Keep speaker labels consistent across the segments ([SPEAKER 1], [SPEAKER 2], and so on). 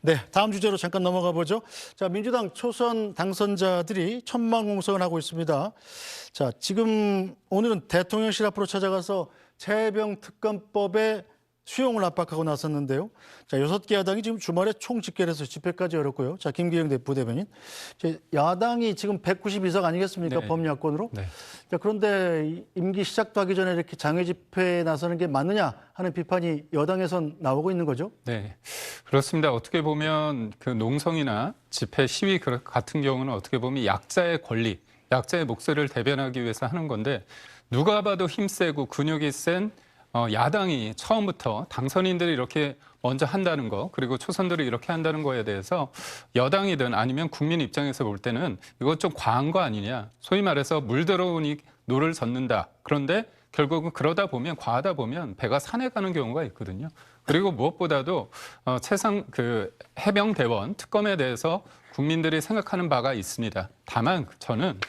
[SPEAKER 1] 네, 다음 주제로 잠깐 넘어가 보죠. 자, 민주당 초선 당선자들이 천만공성을 하고 있습니다. 자, 지금 오늘은 대통령실 앞으로 찾아가서 최혜병 특검법의 수용을 압박하고 나섰는데요. 자, 6개 야당이 지금 주말에 총집결해서 집회까지 열었고요. 자, 김기영 부대변인. 야당이 지금 190 아니겠습니까?
[SPEAKER 2] 네.
[SPEAKER 1] 범야권으로.
[SPEAKER 2] 네.
[SPEAKER 1] 자, 그런데 임기 시작도 하기 전에 이렇게 장외 집회에 나서는 게 맞느냐 하는 비판이 여당에선 나오고 있는 거죠.
[SPEAKER 2] 네, 그렇습니다. 어떻게 보면 그 농성이나 집회 시위 같은 경우는 어떻게 보면 약자의 권리, 약자의 목소리를 대변하기 위해서 하는 건데 누가 봐도 힘세고 근육이 센 야당이 처음부터 당선인들이 이렇게 먼저 한다는 거, 그리고 초선들이 이렇게 한다는 거에 대해서 여당이든 아니면 국민 입장에서 볼 때는 이것 좀 과한 거 아니냐. 소위 말해서 물 들어오니 노를 젓는다. 그런데 결국은 그러다 보면 과하다 보면 배가 산에 가는 경우가 있거든요. 그리고 무엇보다도 최상 그 해병대원 특검에 대해서 국민들이 생각하는 바가 있습니다. 다만 저는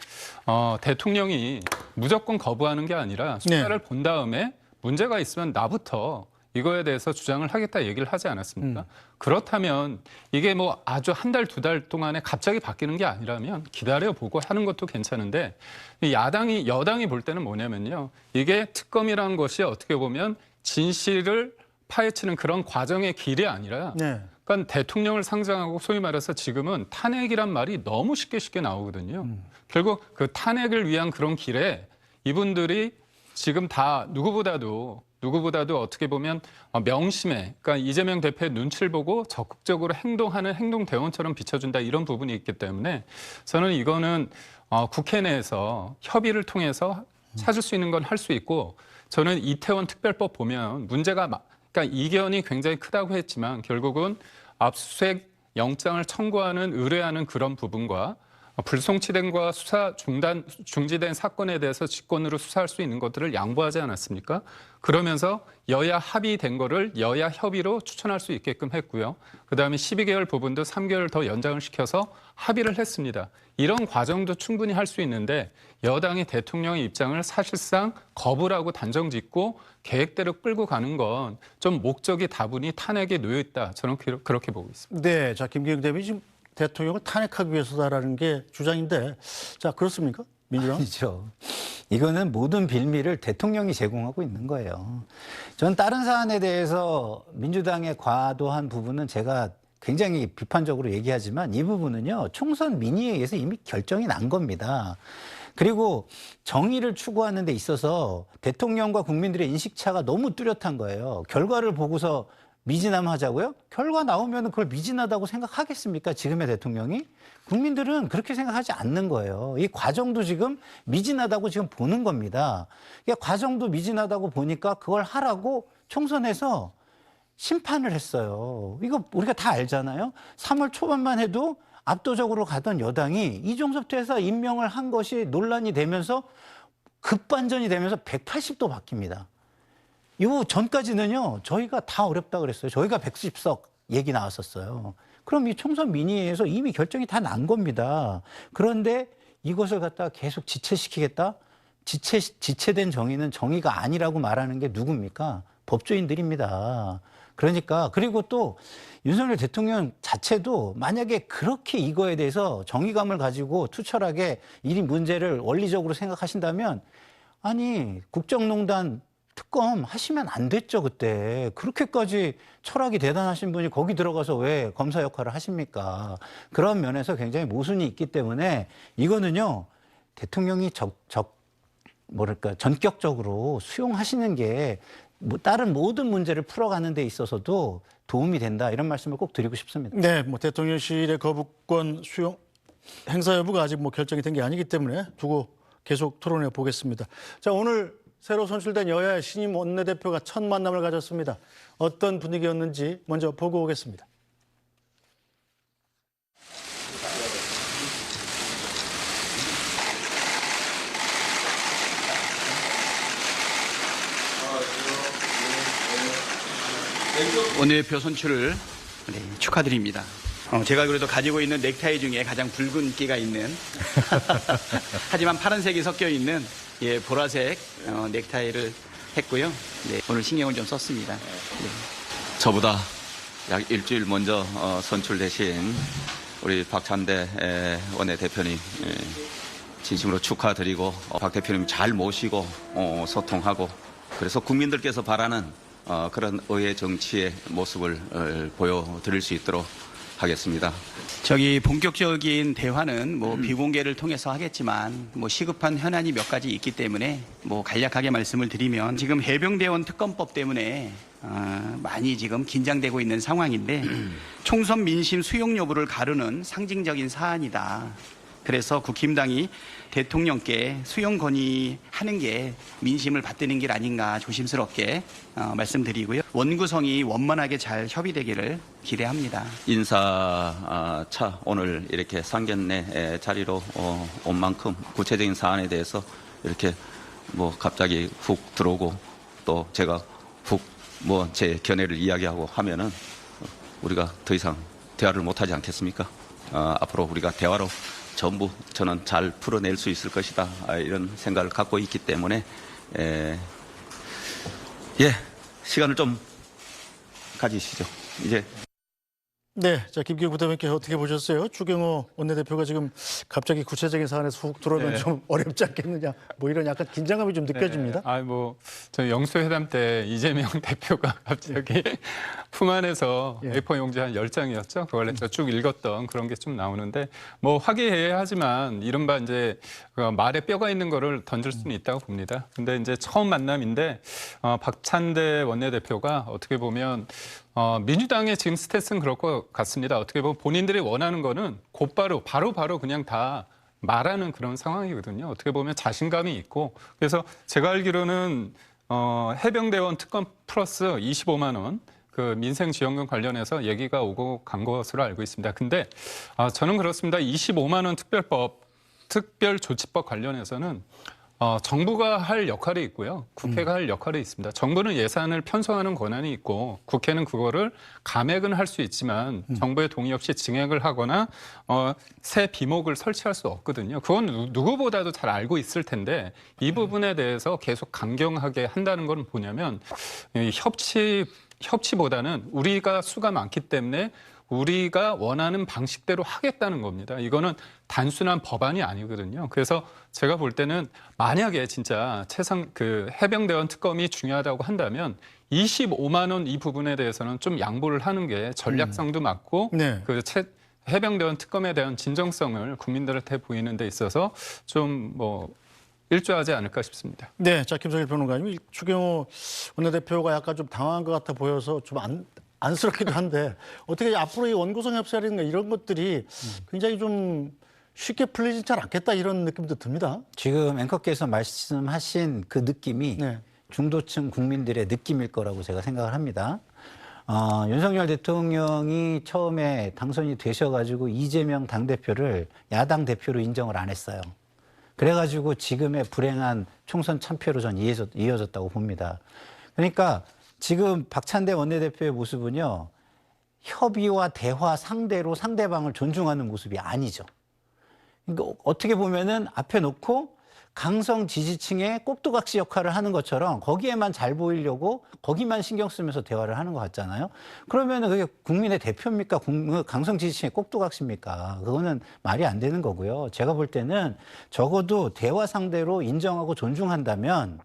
[SPEAKER 2] 대통령이 무조건 거부하는 게 아니라 숫자를 본 다음에 문제가 있으면 나부터 이거에 대해서 주장을 하겠다 얘기를 하지 않았습니까? 그렇다면 이게 뭐 아주 한 달, 두 달 동안에 갑자기 바뀌는 게 아니라면 기다려보고 하는 것도 괜찮은데 여당이 볼 때는 뭐냐면요. 이게 특검이라는 것이 어떻게 보면 진실을 파헤치는 그런 과정의 길이 아니라 그러니까 대통령을 상정하고 소위 말해서 지금은 탄핵이란 말이 너무 쉽게 나오거든요. 결국 그 탄핵을 위한 그런 길에 이분들이 지금 다 누구보다도 어떻게 보면 명심해, 그러니까 이재명 대표의 눈치를 보고 적극적으로 행동하는 행동대원처럼 비춰준다 이런 부분이 있기 때문에 저는 이거는 국회 내에서 협의를 통해서 찾을 수 있는 건 할 수 있고 저는 이태원 특별법 보면 문제가 그러니까 이견이 굉장히 크다고 했지만 결국은 압수수색 영장을 청구하는 의뢰하는 그런 부분과 불송치된과 수사 중지된 사건에 대해서 직권으로 수사할 수 있는 것들을 양보하지 않았습니까? 그러면서 여야 합의된 거를 여야 협의로 추천할 수 있게끔 했고요. 그다음에 12개월 부분도 3개월 더 연장을 시켜서 합의를 했습니다. 이런 과정도 충분히 할 수 있는데 여당이 대통령의 입장을 사실상 거부라고 단정짓고 계획대로 끌고 가는 건 좀 목적이 다분히 탄핵에 놓여 있다. 저는 그렇게 보고 있습니다.
[SPEAKER 1] 네, 자, 김기영 대변인 지금 대통령을 탄핵하기 위해서다라는 게 주장인데, 자, 그렇습니까? 민주당?
[SPEAKER 3] 아니죠. 이거는 모든 빌미를 대통령이 제공하고 있는 거예요. 전 다른 사안에 대해서 민주당의 과도한 부분은 제가 굉장히 비판적으로 얘기하지만 이 부분은요, 총선 민의에 의해서 이미 결정이 난 겁니다. 그리고 정의를 추구하는 데 있어서 대통령과 국민들의 인식차가 너무 뚜렷한 거예요. 결과를 보고서 미진함하자고요? 결과 나오면 그걸 미진하다고 생각하겠습니까? 지금의 대통령이? 국민들은 그렇게 생각하지 않는 거예요. 이 과정도 지금 미진하다고 지금 보는 겁니다. 과정도 미진하다고 보니까 그걸 하라고 총선에서 심판을 했어요. 이거 우리가 다 알잖아요. 3월 초반만 해도 압도적으로 가던 여당이 이종섭 대사 임명을 한 것이 논란이 되면서 급반전이 되면서 180도 바뀝니다. 요 전까지는요, 저희가 다 어렵다 그랬어요. 저희가 110석 얘기 나왔었어요. 그럼 이 총선 민의에서 이미 결정이 다 난 겁니다. 그런데 이것을 갖다가 계속 지체시키겠다? 지체된 정의는 정의가 아니라고 말하는 게 누굽니까? 법조인들입니다. 그러니까, 그리고 또 윤석열 대통령 자체도 만약에 그렇게 이거에 대해서 정의감을 가지고 투철하게 이 문제를 원리적으로 생각하신다면, 아니, 국정농단 특검 하시면 안 됐죠, 그때. 그렇게까지 철학이 대단하신 분이 거기 들어가서 왜 검사 역할을 하십니까? 그런 면에서 굉장히 모순이 있기 때문에 이거는요, 대통령이 전격적으로 수용하시는 게 다른 모든 문제를 풀어가는 데 있어서도 도움이 된다, 이런 말씀을 꼭 드리고 싶습니다.
[SPEAKER 1] 네, 뭐 대통령실의 거부권 수용 행사 여부가 아직 뭐 결정이 된 게 아니기 때문에 두고 계속 토론해 보겠습니다. 자, 오늘 새로 선출된 여야의 신임 원내대표가 첫 만남을 가졌습니다. 어떤 분위기였는지 먼저 보고 오겠습니다.
[SPEAKER 4] 원내대표 선출을 축하드립니다. 제가 그래도 가지고 있는 넥타이 중에 가장 붉은 끼가 있는 하지만 파란색이 섞여 있는 보라색 넥타이를 했고요. 네, 오늘 신경을 좀 썼습니다. 네.
[SPEAKER 5] 저보다 약 일주일 먼저 선출되신 우리 박찬대 원내대표님 진심으로 축하드리고 박 대표님 잘 모시고 소통하고 그래서 국민들께서 바라는 그런 의회 정치의 모습을 보여드릴 수 있도록 하겠습니다.
[SPEAKER 4] 저기 본격적인 대화는 뭐 비공개를 통해서 하겠지만 뭐 시급한 현안이 몇 가지 있기 때문에 뭐 간략하게 말씀을 드리면 지금 해병대원 특검법 때문에 많이 지금 긴장되고 있는 상황인데 총선 민심 수용 여부를 가르는 상징적인 사안이다. 그래서 국힘당이 대통령께 수용 건의하는 게 민심을 받드는 길 아닌가 조심스럽게 말씀드리고요. 원구성이 원만하게 잘 협의되기를 기대합니다.
[SPEAKER 5] 인사차 오늘 이렇게 상견례 자리로 온 만큼 구체적인 사안에 대해서 이렇게 뭐 갑자기 훅 들어오고 또 제가 훅 뭐 제 견해를 이야기하고 하면은 우리가 더 이상 대화를 못하지 않겠습니까? 앞으로 우리가 대화로 전부 저는 잘 풀어낼 수 있을 것이다 이런 생각을 갖고 있기 때문에 시간을 좀 가지시죠. 이제.
[SPEAKER 1] 네, 자 김기현 부대변인께서 어떻게 보셨어요? 추경호 원내대표가 지금 갑자기 구체적인 사안에서 훅 들어오면
[SPEAKER 2] 네.
[SPEAKER 1] 좀 어렵지 않겠느냐? 뭐 이런 약간 긴장감이 좀 느껴집니다.
[SPEAKER 2] 저 영수회담 때 이재명 대표가 갑자기 품 안에서
[SPEAKER 1] 예.
[SPEAKER 2] A4 용지 한 10장이었죠. 그걸 제가 쭉 읽었던 그런 게 좀 나오는데 뭐 화기애애하지만 이른바 이제 그 말에 뼈가 있는 거를 던질 수는 있다고 봅니다. 근데 이제 처음 만남인데 박찬대 원내대표가 어떻게 보면 민주당의 지금 스탠스는 그럴 것 같습니다. 어떻게 보면 본인들이 원하는 거는 곧바로 바로 그냥 다 말하는 그런 상황이거든요. 어떻게 보면 자신감이 있고 그래서 제가 알기로는 해병대원 특검 플러스 25만 원 그 민생지원금 관련해서 얘기가 오고 간 것으로 알고 있습니다. 근데 저는 그렇습니다. 25만 원 특별조치법 관련해서는 정부가 할 역할이 있고요. 국회가 할 역할이 있습니다. 정부는 예산을 편성하는 권한이 있고 국회는 그거를 감액은 할 수 있지만 정부의 동의 없이 증액을 하거나 새 비목을 설치할 수 없거든요. 그건 누구보다도 잘 알고 있을 텐데 이 부분에 대해서 계속 강경하게 한다는 건 뭐냐면 이 협치보다는 우리가 수가 많기 때문에 우리가 원하는 방식대로 하겠다는 겁니다. 이거는 단순한 법안이 아니거든요. 그래서 제가 볼 때는 만약에 진짜 해병대원 특검이 중요하다고 한다면 25만 원 이 부분에 대해서는 좀 양보를 하는 게 전략성도 맞고
[SPEAKER 1] 네.
[SPEAKER 2] 해병대원 특검에 대한 진정성을 국민들한테 보이는 데 있어서 좀 일조하지 않을까 싶습니다.
[SPEAKER 1] 네, 자 김성일 평론가님, 추경호 원내대표가 약간 좀 당황한 것 같아 보여서 좀 안쓰럽기도 한데 어떻게 앞으로 이 원구성 협상이라든가 이런 것들이 굉장히 좀 쉽게 풀리지 잘 않겠다 이런 느낌도 듭니다.
[SPEAKER 3] 지금 앵커께서 말씀하신 그 느낌이
[SPEAKER 1] 네.
[SPEAKER 3] 중도층 국민들의 느낌일 거라고 제가 생각을 합니다. 윤석열 대통령이 처음에 당선이 되셔가지고 이재명 당대표를 야당 대표로 인정을 안 했어요. 그래가지고 지금의 불행한 총선 참패로 전 이어졌다고 봅니다. 그러니까 지금 박찬대 원내대표의 모습은요, 협의와 대화 상대로 상대방을 존중하는 모습이 아니죠. 그러니까 어떻게 보면은 앞에 놓고 강성 지지층의 꼭두각시 역할을 하는 것처럼 거기에만 잘 보이려고 거기만 신경 쓰면서 대화를 하는 것 같잖아요. 그러면은 그게 국민의 대표입니까? 강성 지지층의 꼭두각시입니까? 그거는 말이 안 되는 거고요. 제가 볼 때는 적어도 대화 상대로 인정하고 존중한다면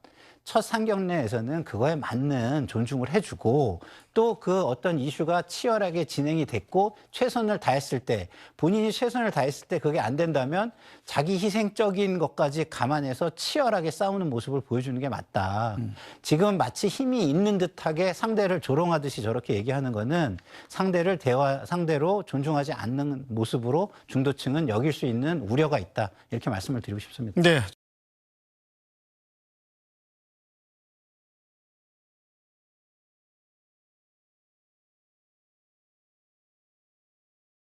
[SPEAKER 3] 첫 상견례에서는 그거에 맞는 존중을 해주고 또 그 어떤 이슈가 치열하게 진행이 됐고 최선을 다했을 때 본인이 최선을 다했을 때 그게 안 된다면 자기 희생적인 것까지 감안해서 치열하게 싸우는 모습을 보여주는 게 맞다. 지금 마치 힘이 있는 듯하게 상대를 조롱하듯이 저렇게 얘기하는 거는 상대를 대화 상대로 존중하지 않는 모습으로 중도층은 여길 수 있는 우려가 있다. 이렇게 말씀을 드리고 싶습니다.
[SPEAKER 1] 네.